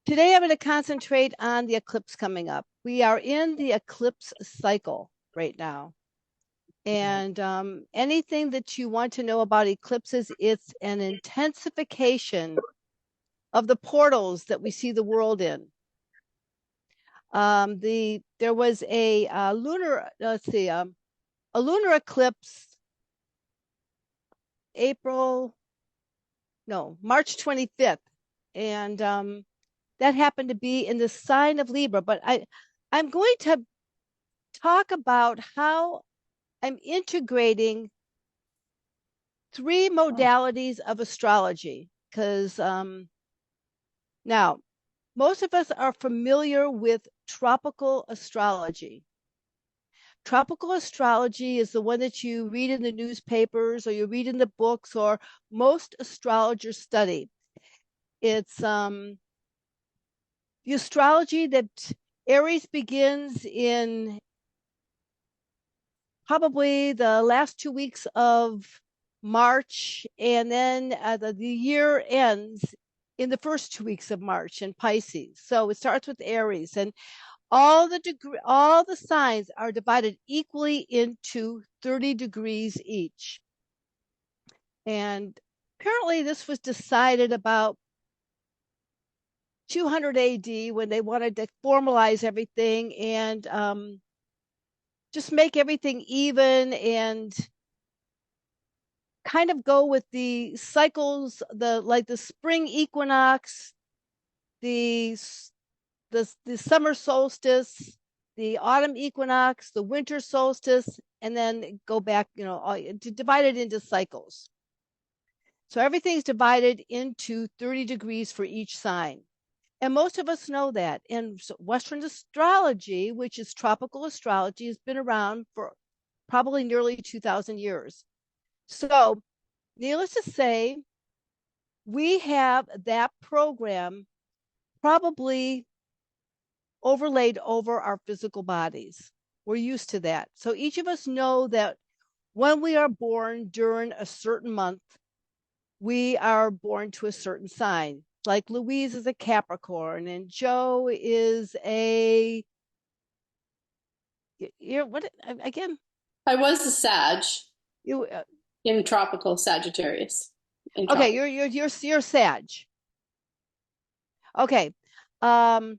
Today, I'm going to concentrate on the eclipse coming up. We are in the eclipse cycle right now. And anything that you want to know about eclipses, it's an intensification of the portals that we see the world in. There was a lunar, a lunar eclipse March 25th. And that happened to be in the sign of Libra. But I'm going to talk about how I'm integrating three modalities of astrology, because now most of us are familiar with tropical astrology. Tropical astrology is the one that you read in the newspapers or you read in the books or most astrologers study. It's the astrology that Aries begins in probably the last 2 weeks of March, and then the year ends in the first 2 weeks of March in Pisces. So it starts with Aries, and all the signs are divided equally into 30 degrees each. And apparently this was decided about 200 AD when they wanted to formalize everything and just make everything even and kind of go with the cycles, like the spring equinox, the summer solstice, the autumn equinox, the winter solstice, and then go back, to divide it into cycles. So everything's divided into 30 degrees for each sign. And most of us know that. And Western astrology, which is tropical astrology, has been around for probably nearly 2,000 years. So, needless to say, we have that program probably overlaid over our physical bodies. We're used to that. So each of us know that when we are born during a certain month, we are born to a certain sign. Like Louise is a Capricorn and Joe is what again? I was a Sag You in tropical Sagittarius. okay? You're Sag. Okay, Laura's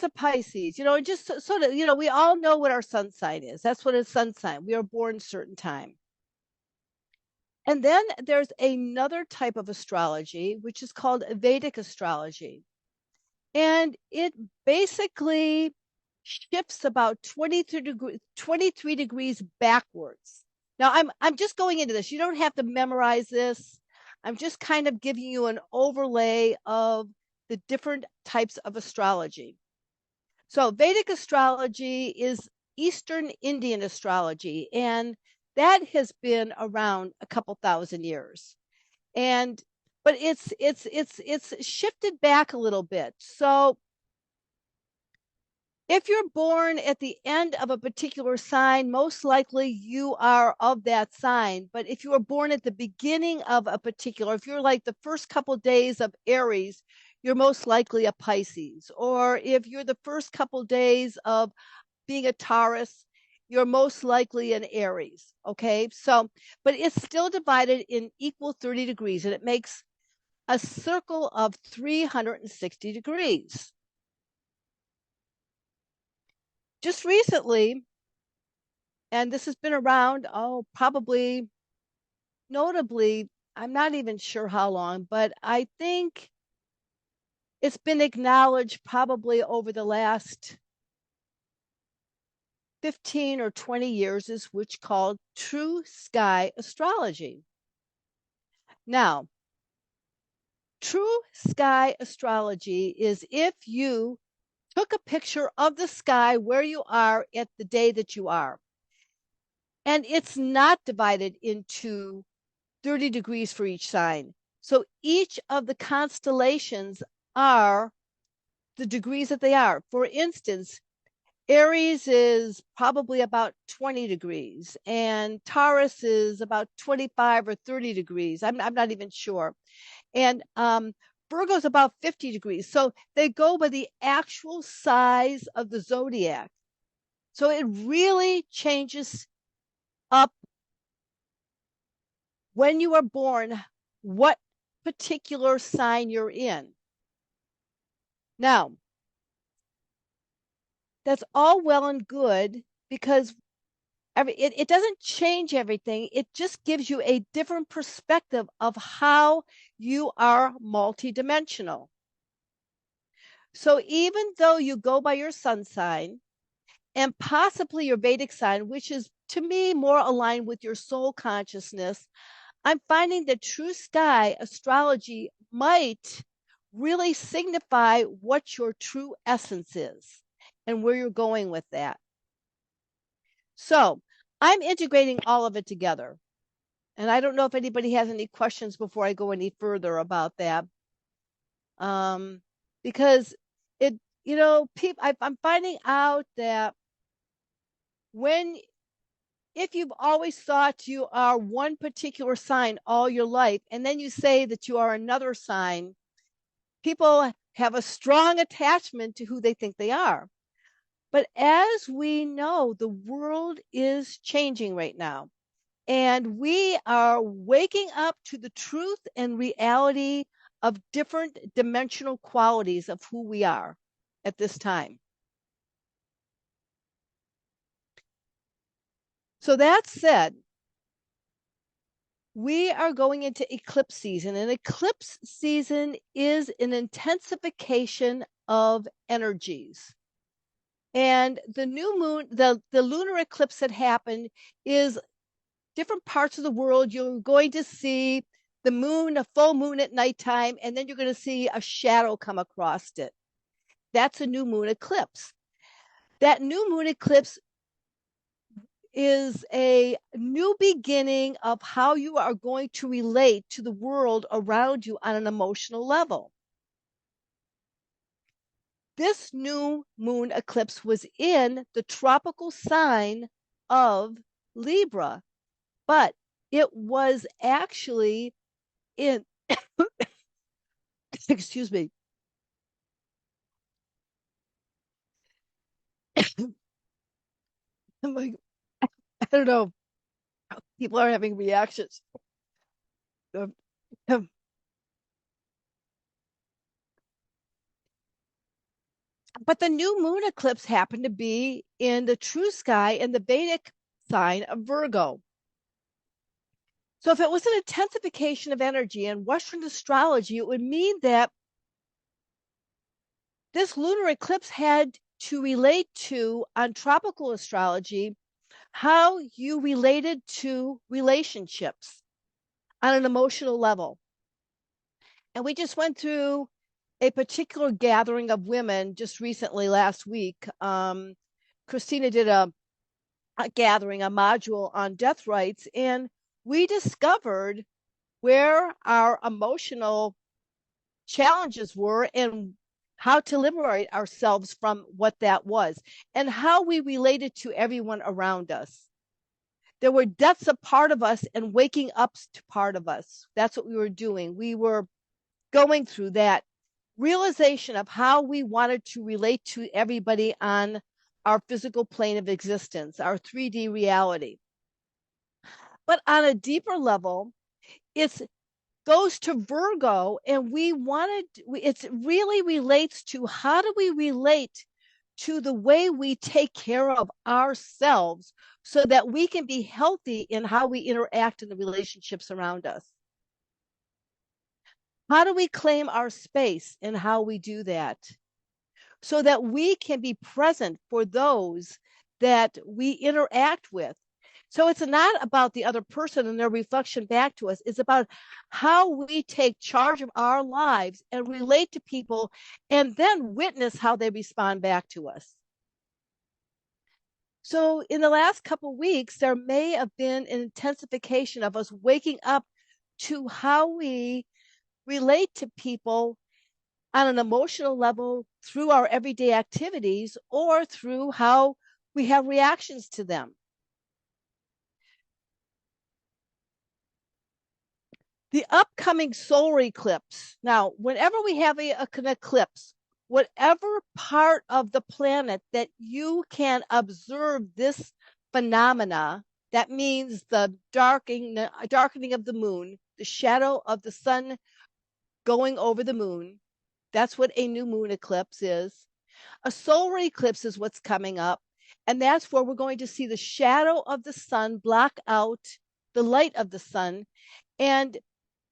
a Pisces. Just sort of, we all know what our sun sign is. That's what a sun sign. We are born a certain time. And then there's another type of astrology, which is called Vedic astrology. And it basically shifts about 23 degrees backwards. Now, I'm just going into this. You don't have to memorize this. I'm just kind of giving you an overlay of the different types of astrology. So Vedic astrology is Eastern Indian astrology, and that has been around a couple thousand years. But it's shifted back a little bit. So if you're born at the end of a particular sign, most likely you are of that sign. But if you were born at the beginning of a particular, if you're like the first couple of days of Aries, you're most likely a Pisces. Or if you're the first couple of days of being a Taurus, you're most likely an Aries. Okay. So, but it's still divided in equal 30 degrees, and it makes a circle of 360 degrees. Just recently, and this has been around, probably notably, I'm not even sure how long, but I think it's been acknowledged probably over the last 15 or 20 years, is which called true sky astrology. Now, true sky astrology is if you took a picture of the sky where you are at the day that you are. And it's not divided into 30 degrees for each sign. So each of the constellations are the degrees that they are. For instance, Aries is probably about 20 degrees, and Taurus is about 25 or 30 degrees. I'm not even sure. And Virgo's about 50 degrees. So they go by the actual size of the zodiac. So it really changes up when you are born, what particular sign you're in. Now, that's all well and good because it doesn't change everything. It just gives you a different perspective of how you are multidimensional. So even though you go by your sun sign and possibly your Vedic sign, which is to me more aligned with your soul consciousness, I'm finding that true sky astrology might really signify what your true essence is and where you're going with that. So I'm integrating all of it together. And I don't know if anybody has any questions before I go any further about that. Because it, I'm finding out that when if you've always thought you are one particular sign all your life, and then you say that you are another sign, people have a strong attachment to who they think they are. But as we know, the world is changing right now, and we are waking up to the truth and reality of different dimensional qualities of who we are at this time. So that said, we are going into eclipse season, and eclipse season is an intensification of energies. And the new moon, the lunar eclipse that happened is different parts of the world. You're going to see the moon, a full moon at nighttime, and then you're going to see a shadow come across it. That's a new moon eclipse. That new moon eclipse is a new beginning of how you are going to relate to the world around you on an emotional level. This new moon eclipse was in the tropical sign of Libra, but it was actually in, excuse me, I'm like, I don't know, people are having reactions. Um, um, But the new moon eclipse happened to be in the true sky in the Vedic sign of Virgo. So if it was an intensification of energy in Western astrology, it would mean that this lunar eclipse had to relate to, on tropical astrology, how you related to relationships on an emotional level. And we just went through a particular gathering of women just recently last week. Christina did a gathering, a module on death rights, and we discovered where our emotional challenges were and how to liberate ourselves from what that was and how we related to everyone around us. There were deaths of part of us and waking ups to part of us. That's what we were doing. We were going through that realization of how we wanted to relate to everybody on our physical plane of existence, our 3D reality. But on a deeper level, it goes to Virgo, and it really relates to how do we relate to the way we take care of ourselves so that we can be healthy in how we interact in the relationships around us. How do we claim our space and how we do that so that we can be present for those that we interact with? So it's not about the other person and their reflection back to us. It's about how we take charge of our lives and relate to people and then witness how they respond back to us. So in the last couple of weeks, there may have been an intensification of us waking up to how we relate to people on an emotional level through our everyday activities or through how we have reactions to them. The upcoming solar eclipse. Now, whenever we have an eclipse, whatever part of the planet that you can observe this phenomena, that means the darkening of the moon, the shadow of the sun going over the moon. That's what a new moon eclipse is. A solar eclipse is what's coming up. And that's where we're going to see the shadow of the sun block out the light of the sun. And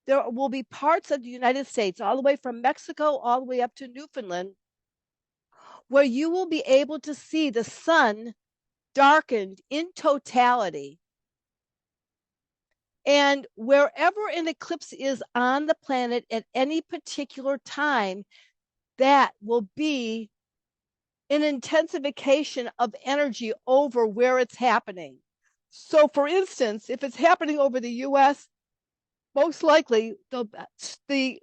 there will be parts of the United States, all the way from Mexico, all the way up to Newfoundland, where you will be able to see the sun darkened in totality. And wherever an eclipse is on the planet at any particular time, that will be an intensification of energy over where it's happening. So, for instance, if it's happening over the US, most likely the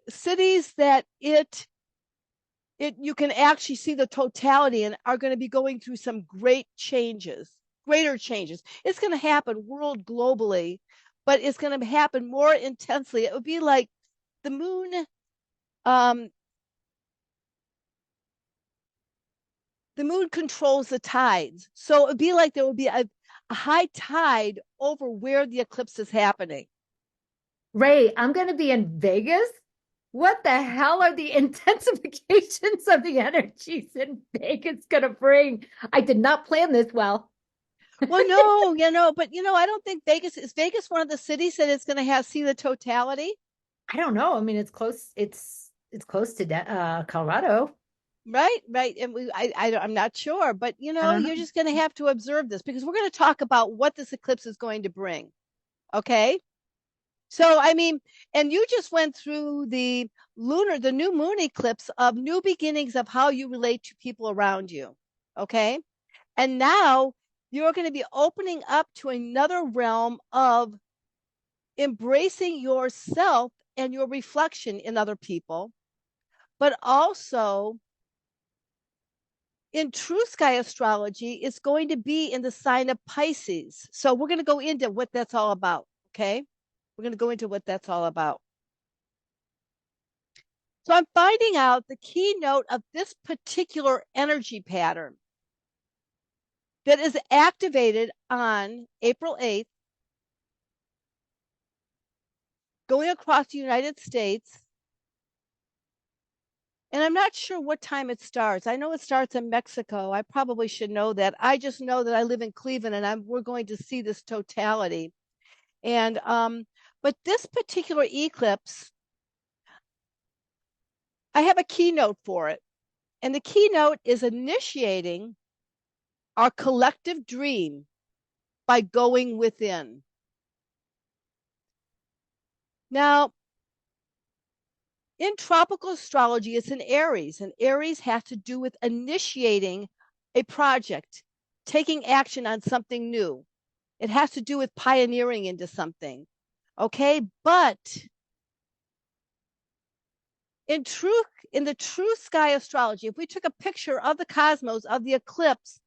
cities that you can actually see the totality and are going to be going through some greater changes. It's going to happen world globally, but it's going to happen more intensely. It would be like the moon. The moon controls the tides. So it'd be like there would be a high tide over where the eclipse is happening. Ray, I'm going to be in Vegas. What the hell are the intensifications of the energies in Vegas going to bring? I did not plan this well. Well, no, but I don't think is Vegas one of the cities that is going to see the totality? I don't know. I mean, it's close. It's close to Colorado. Right. And I'm not sure, but you're just going to have to observe this because we're going to talk about what this eclipse is going to bring. Okay. So, I mean, and you just went through the new moon eclipse of new beginnings of how you relate to people around you. Okay. And now you're going to be opening up to another realm of embracing yourself and your reflection in other people, but also in true sky astrology, it's going to be in the sign of Pisces. So we're going to go into what that's all about. Okay. We're going to go into what that's all about. So I'm finding out the keynote of this particular energy pattern that is activated on April 8th, going across the United States. And I'm not sure what time it starts. I know it starts in Mexico. I probably should know that. I just know that I live in Cleveland and we're going to see this totality. And but this particular eclipse, I have a keynote for it. And the keynote is initiating our collective dream by going within. Now, in tropical astrology, it's in Aries, and Aries has to do with initiating a project, taking action on something new. It has to do with pioneering into something. Okay, but in the true sky astrology, if we took a picture of the cosmos of the eclipse,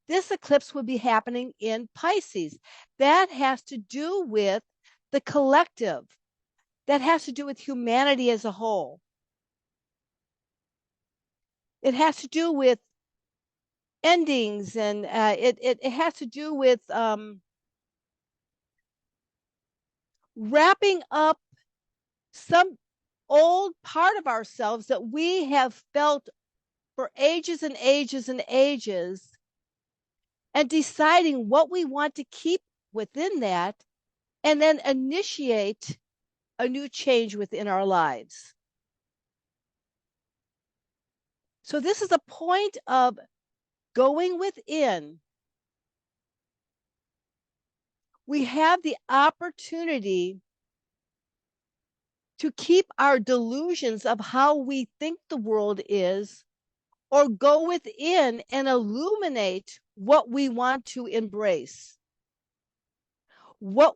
this eclipse would be happening in Pisces. That has to do with the collective. That has to do with humanity as a whole. It has to do with endings, and it has to do with wrapping up some old part of ourselves that we have felt for ages and ages and ages, and deciding what we want to keep within that, and then initiate a new change within our lives. So this is a point of going within. We have the opportunity to keep our delusions of how we think the world is, or go within and illuminate what we want to embrace,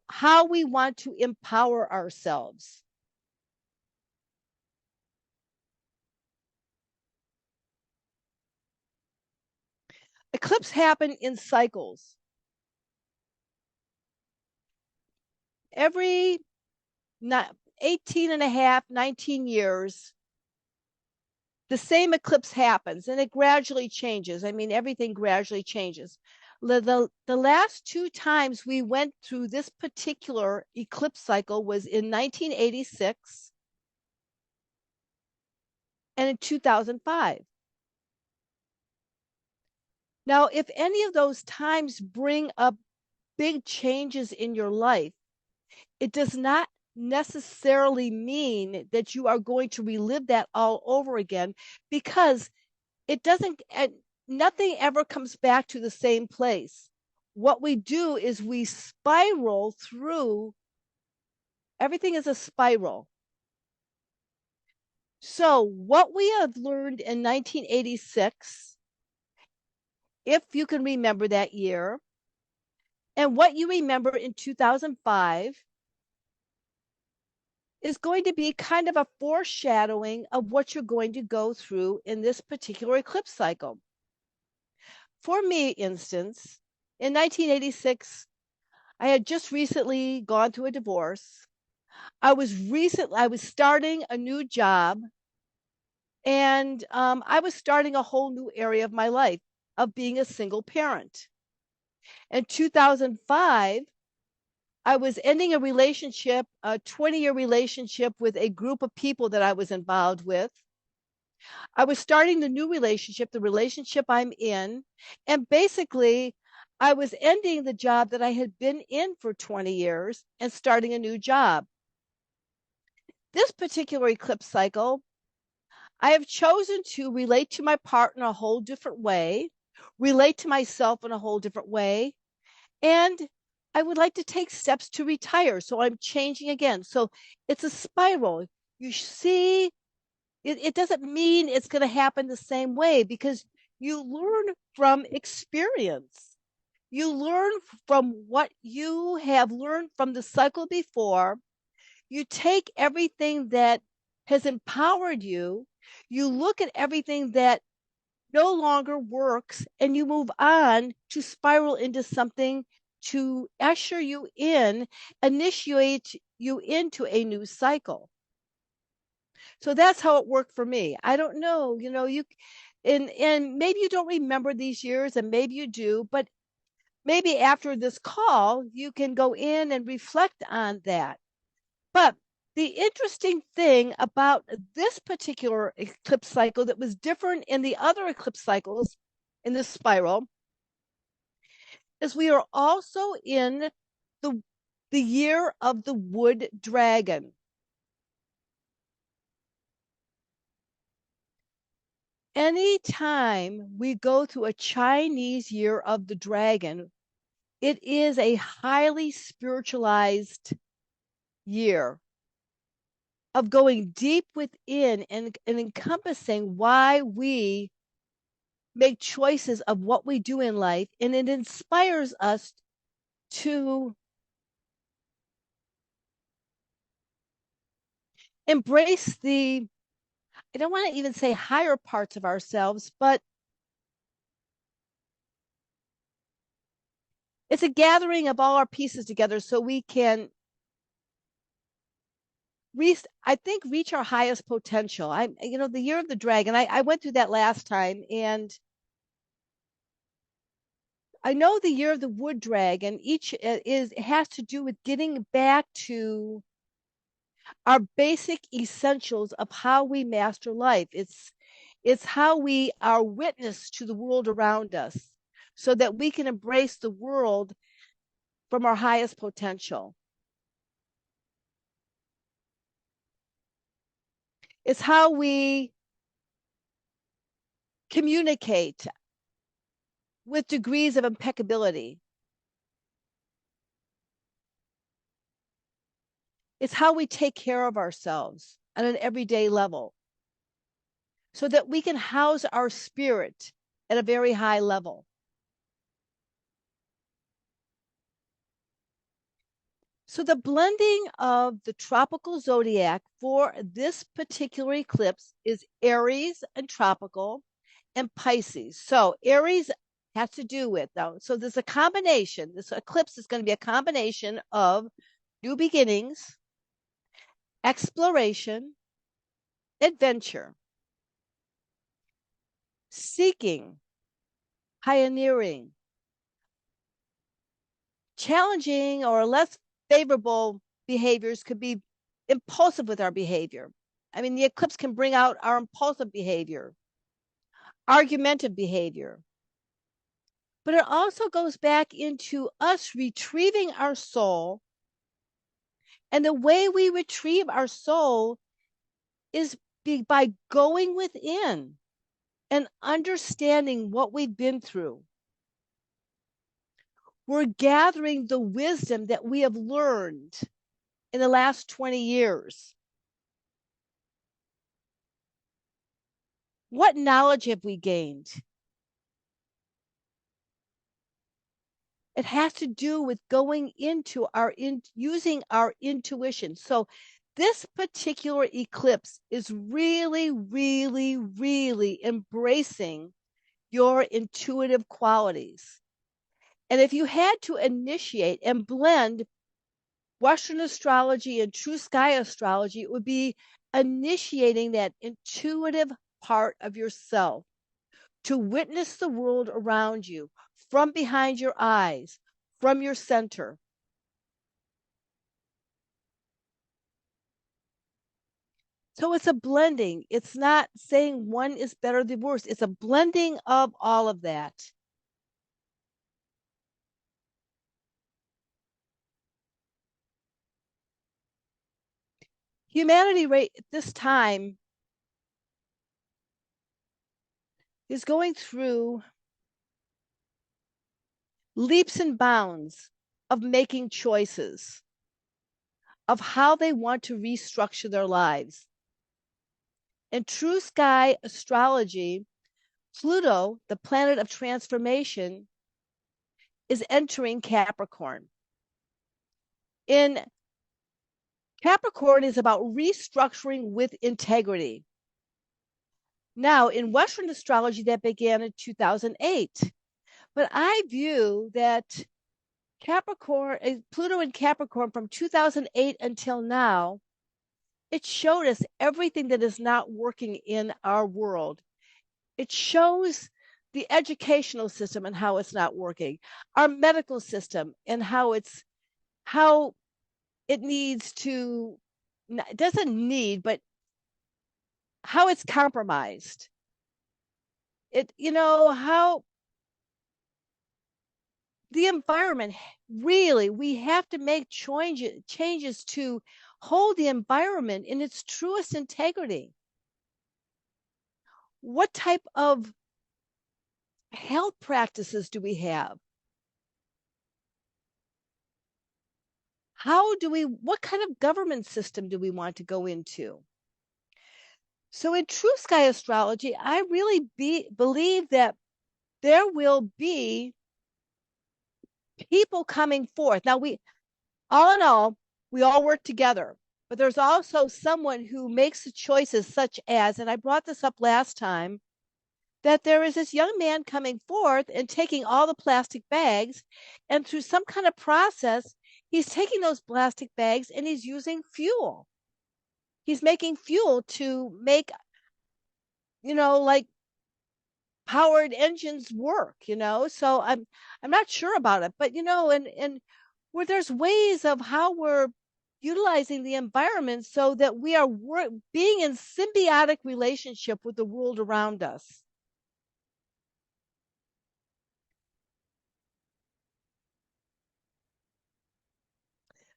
how we want to empower ourselves. Eclipses happen in cycles. Every not 18 and a half, 19 years, the same eclipse happens and it gradually changes. I mean, everything gradually changes. The last two times we went through this particular eclipse cycle was in 1986 and in 2005. Now, if any of those times bring up big changes in your life, it does not necessarily mean that you are going to relive that all over again, because it doesn't, nothing ever comes back to the same place. What we do is we spiral through, everything is a spiral. So what we have learned in 1986, if you can remember that year, and what you remember in 2005 is going to be kind of a foreshadowing of what you're going to go through in this particular eclipse cycle. For me, instance, in 1986, I had just recently gone through a divorce. I was starting a new job, and I was starting a whole new area of my life of being a single parent. In 2005, I was ending a relationship, a 20-year relationship with a group of people that I was involved with. I was starting the new relationship, the relationship I'm in, and basically I was ending the job that I had been in for 20 years and starting a new job. This particular eclipse cycle, I have chosen to relate to my partner in a whole different way, relate to myself in a whole different way, and I would like to take steps to retire. So I'm changing again. So it's a spiral. You see, it doesn't mean it's going to happen the same way, because you learn from experience. You learn from what you have learned from the cycle before. You take everything that has empowered you, you look at everything that no longer works, and you move on to spiral into something to usher you in, initiate you into a new cycle. So that's how it worked for me. I don't know, you and maybe you don't remember these years, and maybe you do, but maybe after this call you can go in and reflect on that. But the interesting thing about this particular eclipse cycle that was different in the other eclipse cycles in this spiral is we are also in the year of the wood dragon. Anytime we go through a Chinese year of the dragon, it is a highly spiritualized year of going deep within and encompassing why we make choices of what we do in life, and it inspires us to embrace the, I don't want to even say higher parts of ourselves, but it's a gathering of all our pieces together so we can reach, I think, reach our highest potential. The year of the dragon, I went through that last time, and I know the year of the wood dragon each has to do with getting back to our basic essentials of how we master life. It's how we are witness to the world around us so that we can embrace the world from our highest potential. It's how we communicate with degrees of impeccability. It's how we take care of ourselves on an everyday level so that we can house our spirit at a very high level. So the blending of the tropical zodiac for this particular eclipse is Aries and tropical and Pisces. So Aries has to do with, though, so there's a combination. This eclipse is going to be a combination of new beginnings, exploration, adventure, seeking, pioneering, challenging or less favorable behaviors could be impulsive with our behavior. I mean, the eclipse can bring out our impulsive behavior, argumentative behavior. But it also goes back into us retrieving our soul. And the way we retrieve our soul is by going within and understanding what we've been through. We're gathering the wisdom that we have learned in the last 20 years. What knowledge have we gained? It has to do with going into using our intuition. So this particular eclipse is really, really, really embracing your intuitive qualities. And if you had to initiate and blend Western astrology and true sky astrology, it would be initiating that intuitive part of yourself to witness the world around you from behind your eyes, from your center. So it's a blending. It's not saying one is better than worse. It's a blending of all of that. Humanity right at this time is going through leaps and bounds of making choices of how they want to restructure their lives. In true sky astrology, Pluto, the planet of transformation, is entering Capricorn. In Capricorn is about restructuring with integrity. Now, in Western astrology, that began in 2008. But I view that Pluto in Capricorn from 2008 until now, it showed us everything that is not working in our world. It shows the educational system and how it's not working, our medical system and how it needs to, it doesn't need, but how it's compromised. How the environment, really, we have to make changes to hold the environment in its truest integrity. What type of health practices do we have? What kind of government system do we want to go into? So in true sky astrology, I really believe that there will be people coming forth. Now, all in all, we all work together, but there's also someone who makes the choices such as, and I brought this up last time, that there is this young man coming forth and taking all the plastic bags, and through some kind of process, he's taking those plastic bags and he's using fuel. He's making fuel to make, like powered engines work, So I'm not sure about it, but and where there's ways of how we're utilizing the environment so that we are being in symbiotic relationship with the world around us.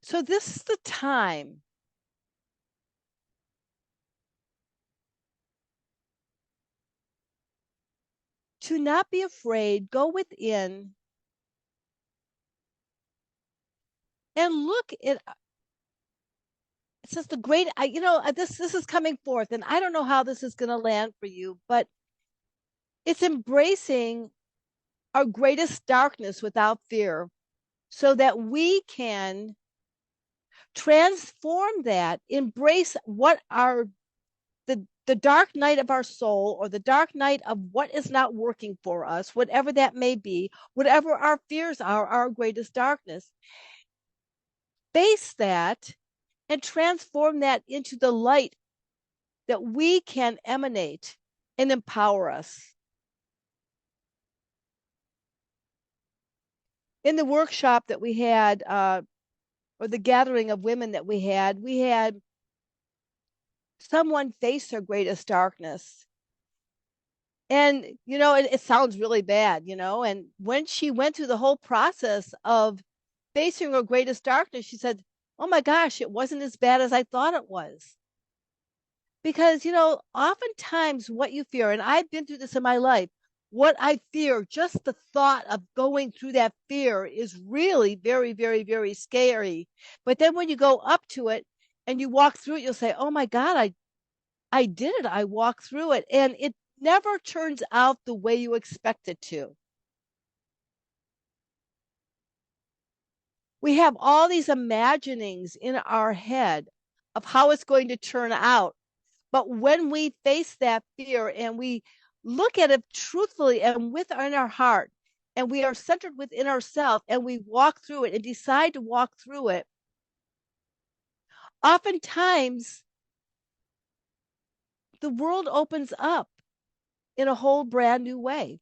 So this is the time to not be afraid, go within and look at, it says the great, this is coming forth, and I don't know how this is going to land for you, but it's embracing our greatest darkness without fear so that we can transform that, embrace what the dark night of our soul, or the dark night of what is not working for us, whatever that may be, whatever our fears are, our greatest darkness. Face that and transform that into the light that we can emanate and empower us. In the workshop that we had, or the gathering of women that we had someone face their greatest darkness. And, it sounds really bad, and when she went through the whole process of facing her greatest darkness, she said, oh my gosh, it wasn't as bad as I thought it was. Because, oftentimes what you fear, and I've been through this in my life, what I fear, just the thought of going through that fear is really very, very, very scary. But then when you go up to it and you walk through it, you'll say, oh my God, I did it. I walked through it. And it never turns out the way you expect it to. We have all these imaginings in our head of how it's going to turn out. But when we face that fear and we look at it truthfully and within our heart, and we are centered within ourselves and we walk through it and decide to walk through it, oftentimes the world opens up in a whole brand new way.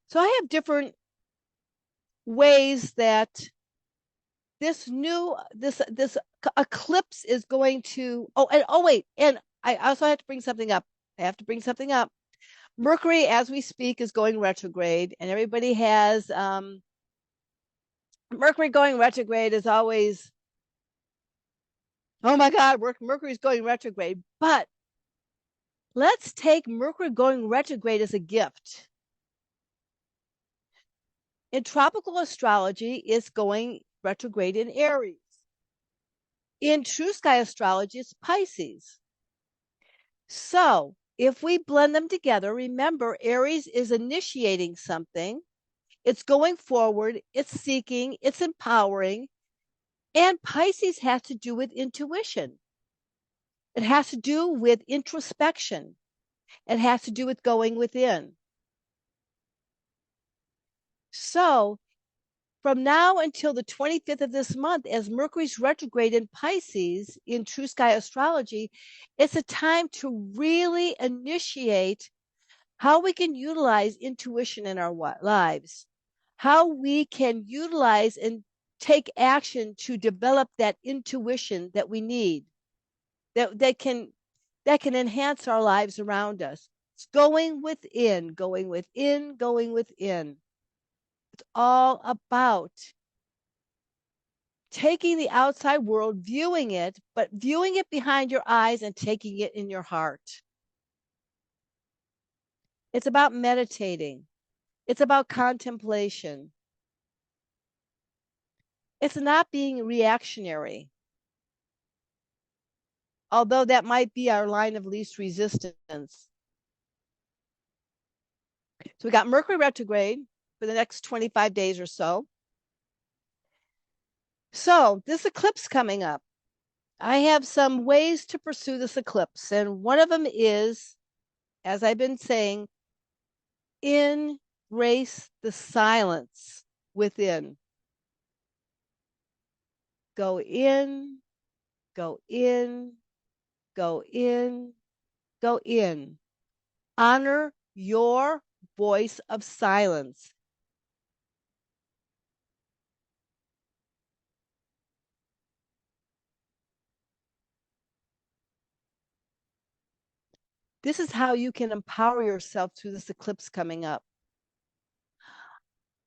So I have different ways that this eclipse is going to, wait, and I also have to bring something up. Mercury, as we speak, is going retrograde, and everybody has Mercury going retrograde is always, oh my God, Mercury's going retrograde. But let's take Mercury going retrograde as a gift. In tropical astrology, it's going retrograde in Aries. In true sky astrology, it's Pisces. So if we blend them together, remember, Aries is initiating something. It's going forward. It's seeking. It's empowering. And Pisces has to do with intuition. It has to do with introspection. It has to do with going within. So from now until the 25th of this month, as Mercury's retrograde in Pisces in true sky astrology, it's a time to really initiate how we can utilize intuition in our lives, how we can utilize and take action to develop that intuition that we need, that can enhance our lives around us. It's going within, going within, going within. It's all about taking the outside world, viewing it, but viewing it behind your eyes and taking it in your heart. It's about meditating. It's about contemplation. It's not being reactionary, although that might be our line of least resistance. So we got Mercury retrograde for the next 25 days or so. So this eclipse coming up, I have some ways to pursue this eclipse. And one of them is, as I've been saying, embrace the silence within. Go in, go in, go in, go in. Honor your voice of silence. This is how you can empower yourself through this eclipse coming up.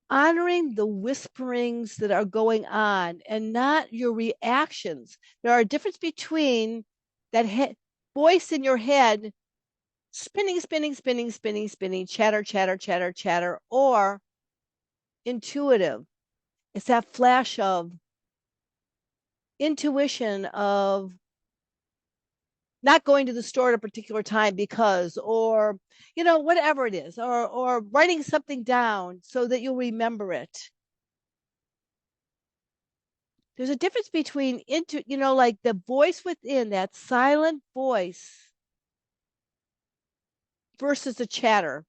Honoring the whisperings that are going on and not your reactions. There are a difference between that voice in your head spinning, spinning, spinning, spinning, spinning, chatter, chatter, chatter, chatter, or intuitive. It's that flash of intuition of not going to the store at a particular time because, or, whatever it is, or writing something down so that you'll remember it. There's a difference between like the voice within, that silent voice versus the chatter.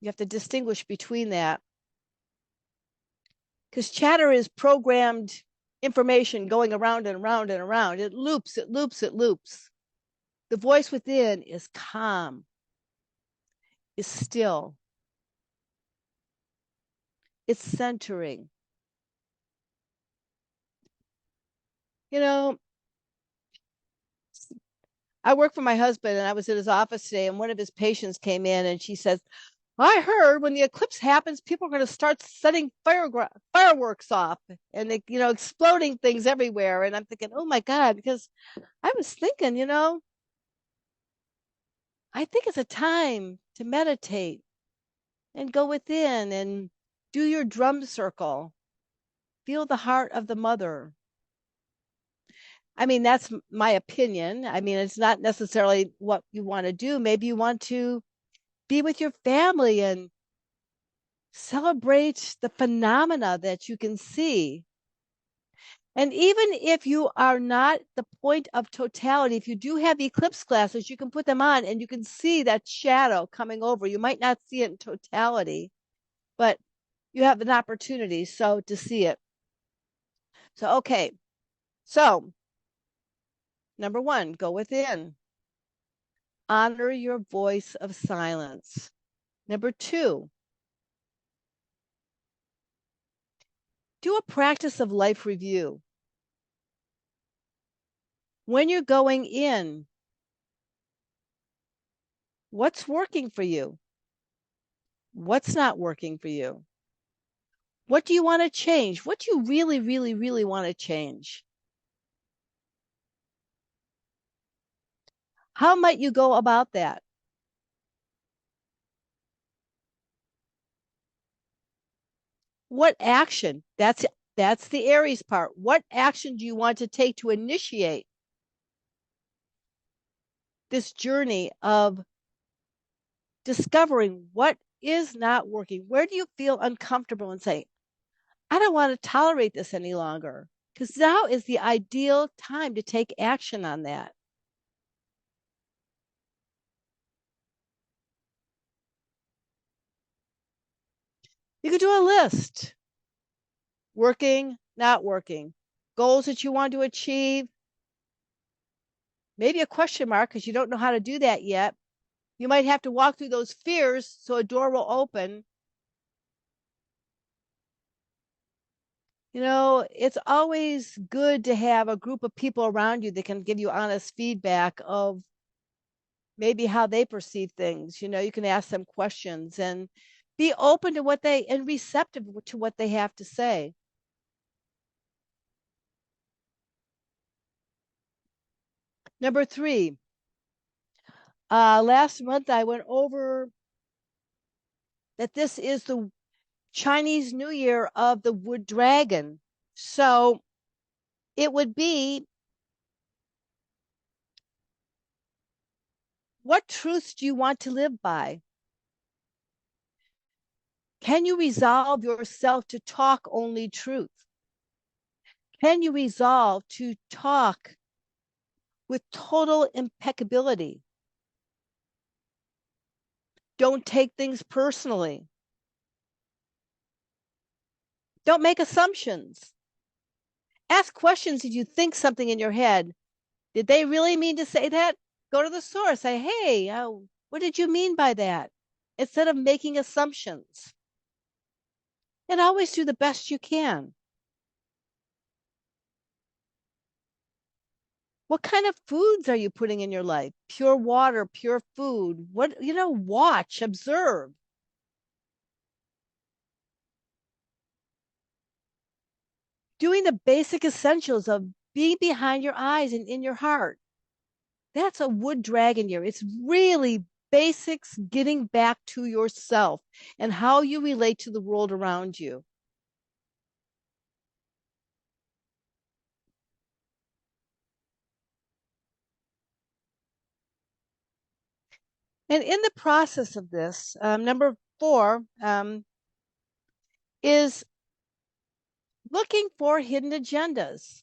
You have to distinguish between that. because chatter is programmed information going around and around and around. It loops, it loops, it loops. The voice within is calm, is still, it's centering. You know, I work for my husband, and I was at his office today, and one of his patients came in, and she says, I heard when the eclipse happens, people are going to start setting fireworks off and they, exploding things everywhere. And I'm thinking, oh my God, because I was thinking, I think it's a time to meditate and go within and do your drum circle. Feel the heart of the mother. I mean, that's my opinion. I mean, it's not necessarily what you want to do. Maybe you want to be with your family and celebrate the phenomena that you can see. And even if you are not the point of totality, if you do have eclipse glasses, you can put them on and you can see that shadow coming over. You might not see it in totality, but you have an opportunity to see it. So, okay. So, number one, go within. Honor your voice of silence. Number two, do a practice of life review. When you're going in, what's working for you? What's not working for you? What do you want to change? What do you really, really, really want to change? How might you go about that? What action? That's the Aries part. What action do you want to take to initiate this journey of discovering what is not working? Where do you feel uncomfortable and say, I don't want to tolerate this any longer? Because now is the ideal time to take action on that. You could do a list. Working, not working. Goals that you want to achieve. Maybe a question mark because you don't know how to do that yet. You might have to walk through those fears so a door will open. It's always good to have a group of people around you that can give you honest feedback of maybe how they perceive things. You can ask them questions and be open to and receptive to what they have to say. Number three, last month I went over that this is the Chinese New Year of the wood dragon. So it would be, what truths do you want to live by? Can you resolve yourself to talk only truth? Can you resolve to talk with total impeccability? Don't take things personally. Don't make assumptions. Ask questions if you think something in your head. Did they really mean to say that? Go to the source. Say, hey, what did you mean by that? Instead of making assumptions. And always do the best you can. What kind of foods are you putting in your life? Pure water, pure food. Watch, observe. Doing the basic essentials of being behind your eyes and in your heart. That's a wood dragon year. It's really basics, getting back to yourself and how you relate to the world around you. And in the process of this, number 4 is looking for hidden agendas.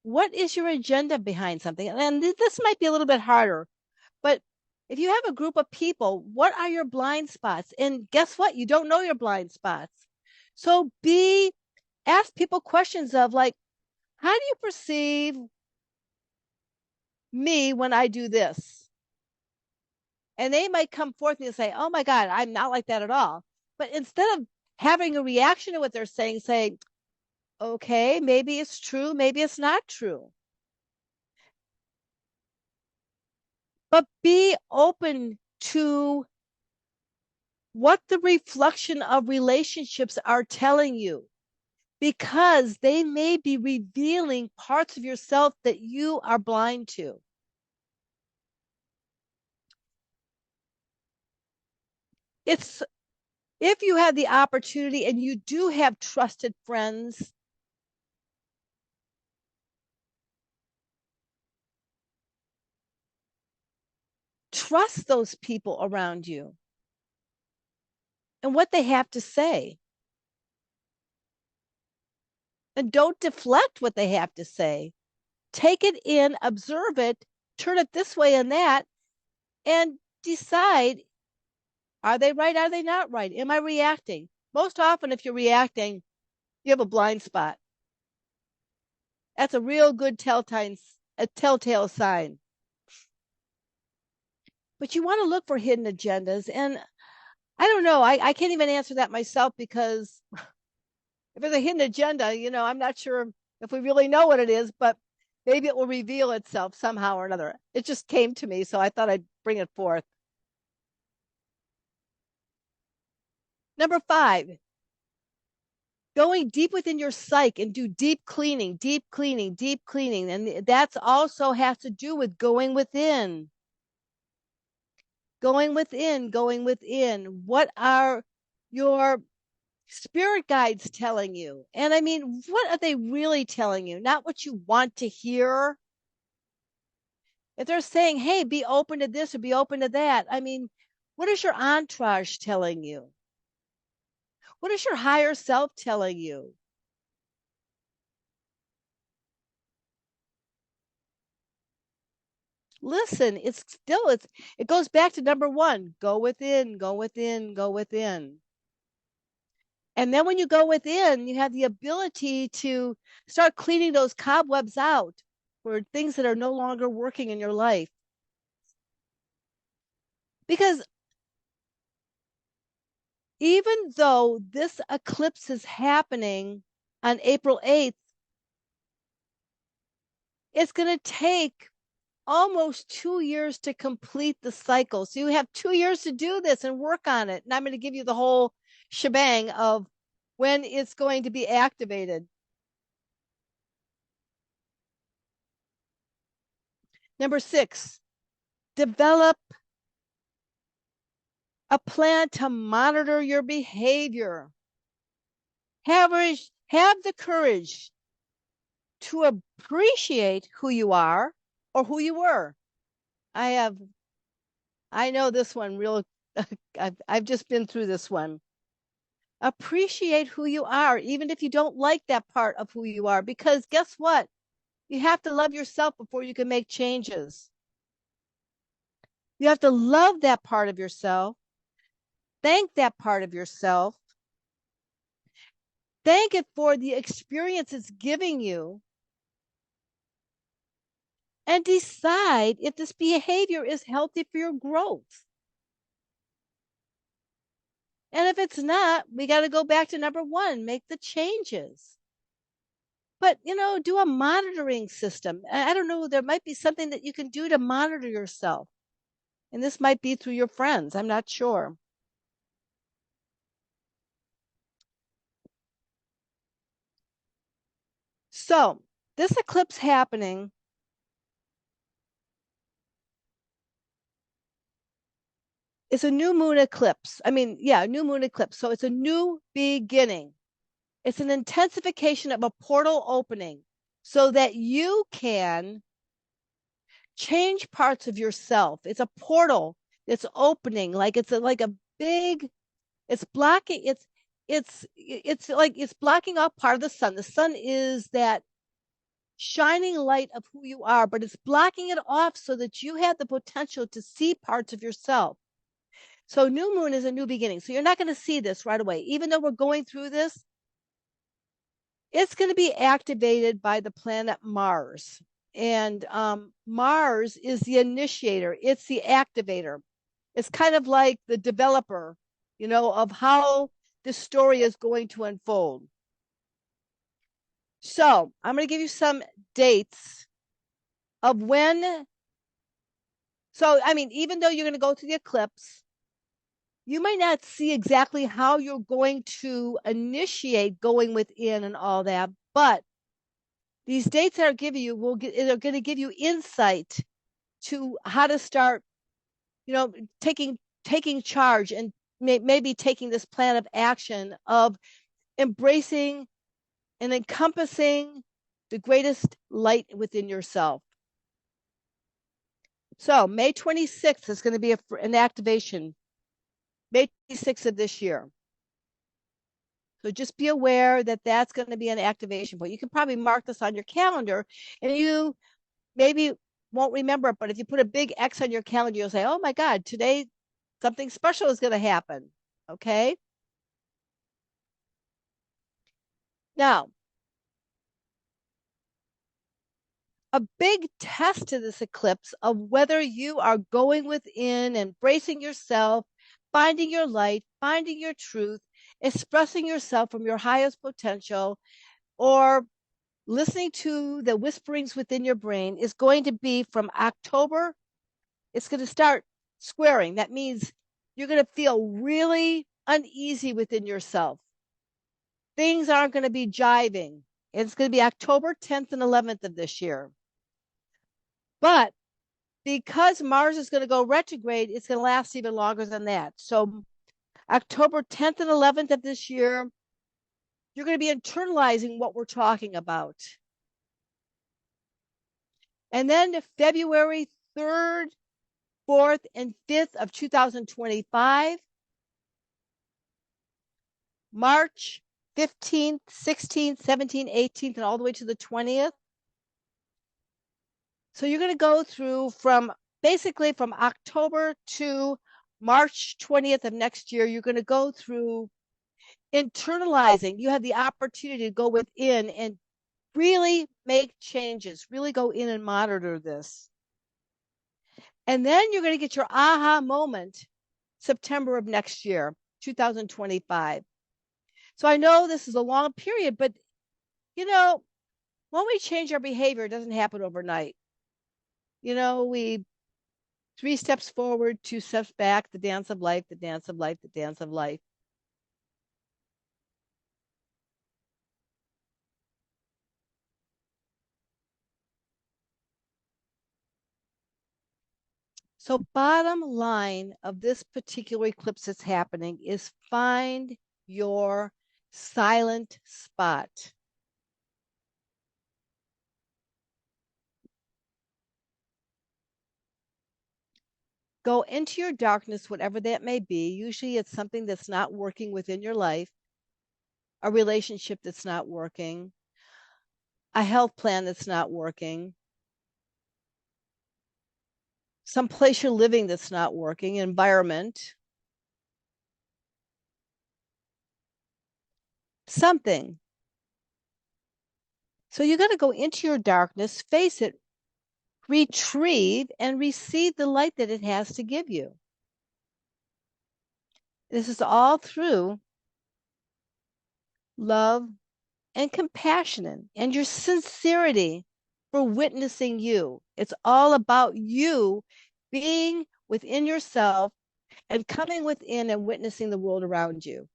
What is your agenda behind something? And this might be a little bit harder, but if you have a group of people, what are your blind spots? And guess what? You don't know your blind spots. So be ask people questions of like, how do you perceive me when I do this? And they might come forth and say, oh my God, I'm not like that at all. But instead of having a reaction to what they're saying, say, okay, maybe it's true, maybe it's not true. But be open to what the reflection of relationships are telling you, because they may be revealing parts of yourself that you are blind to. It's if you have the opportunity and you do have trusted friends, trust those people around you and what they have to say. And don't deflect what they have to say. Take it in, observe it, turn it this way and that, and decide, are they right? Are they not right? Am I reacting? Most often, if you're reacting, you have a blind spot. That's a real good telltale sign. But you want to look for hidden agendas. And I don't know, I can't even answer that myself, because if it's a hidden agenda, I'm not sure if we really know what it is, but maybe it will reveal itself somehow or another. It just came to me, so I thought I'd bring it forth. Number 5, going deep within your psyche and do deep cleaning, deep cleaning, deep cleaning. And that's also has to do with going within. Going within, going within. What are your spirit guides telling you? And I mean, what are they really telling you? Not what you want to hear. If they're saying, hey, be open to this or be open to that, I mean, what is your entourage telling you? What is your higher self telling you? Listen, it goes back to number 1, go within, go within, go within. And then when you go within, you have the ability to start cleaning those cobwebs out for things that are no longer working in your life. Because even though this eclipse is happening on April 8th, it's going to take almost 2 years to complete the cycle. So you have 2 years to do this and work on it. And I'm going to give you the whole shebang of when it's going to be activated. Number 6, develop a plan to monitor your behavior. Have the courage to appreciate who you are or who you were. I know this one real. I've just been through this one. Appreciate who you are, even if you don't like that part of who you are, because guess what? You have to love yourself before you can make changes. You have to love that part of yourself. Thank that part of yourself. Thank it for the experience it's giving you. And decide if this behavior is healthy for your growth. And if it's not, we got to go back to number 1, make the changes. But, do a monitoring system. I don't know, there might be something that you can do to monitor yourself. And this might be through your friends. I'm not sure. So this eclipse happening is a new moon eclipse. New moon eclipse. So it's a new beginning. It's an intensification of a portal opening so that you can change parts of yourself. It's a portal that's opening, like it's big, it's blocking, it's blocking off part of the sun. The sun is that shining light of who you are, but it's blocking it off so that you have the potential to see parts of yourself. So new moon is a new beginning. So you're not going to see this right away. Even though we're going through this, it's going to be activated by the planet Mars. And Mars is the initiator, it's the activator. It's kind of like the developer, of how this story is going to unfold. So I'm going to give you some dates of when. So, I mean, even though you're going to go through the eclipse, you might not see exactly how you're going to initiate going within and all that, but these dates that are giving you they're going to give you insight to how to start, taking charge and maybe taking this plan of action of embracing and encompassing the greatest light within yourself. So May 26th is going to be an activation, May 26th of this year. So just be aware that that's going to be an activation point. You can probably mark this on your calendar, and you maybe won't remember it, but if you put a big X on your calendar, you'll say, oh my God, today something special is going to happen. Okay. Now, a big test to this eclipse of whether you are going within, embracing yourself, finding your light, finding your truth, expressing yourself from your highest potential, or listening to the whisperings within your brain is going to be from October. It's going to start squaring. That means you're going to feel really uneasy within yourself. Things aren't going to be jiving. It's going to be October 10th and 11th of this year. But because Mars is going to go retrograde, it's going to last even longer than that. So October 10th and 11th of this year, you're going to be internalizing what we're talking about. And then February 3rd, 4th, and 5th of 2025, March 15th, 16th, 17th, 18th, and all the way to the 20th. So you're going to go through basically from October to March 20th of next year. You're going to go through internalizing. You have the opportunity to go within and really make changes, really go in and monitor this. And then you're going to get your aha moment September of next year, 2025. So I know this is a long period, but when we change our behavior, it doesn't happen overnight. We 3 steps forward, 2 steps back, the dance of life, the dance of life, the dance of life. So bottom line of this particular eclipse that's happening is find your silent spot. Go into your darkness, whatever that may be. Usually it's something that's not working within your life, a relationship that's not working, a health plan that's not working, some place you're living that's not working, environment, something. So you got to go into your darkness, face it, retrieve and receive the light that it has to give you. This is all through love and compassion and your sincerity for witnessing you. It's all about you being within yourself and coming within and witnessing the world around you.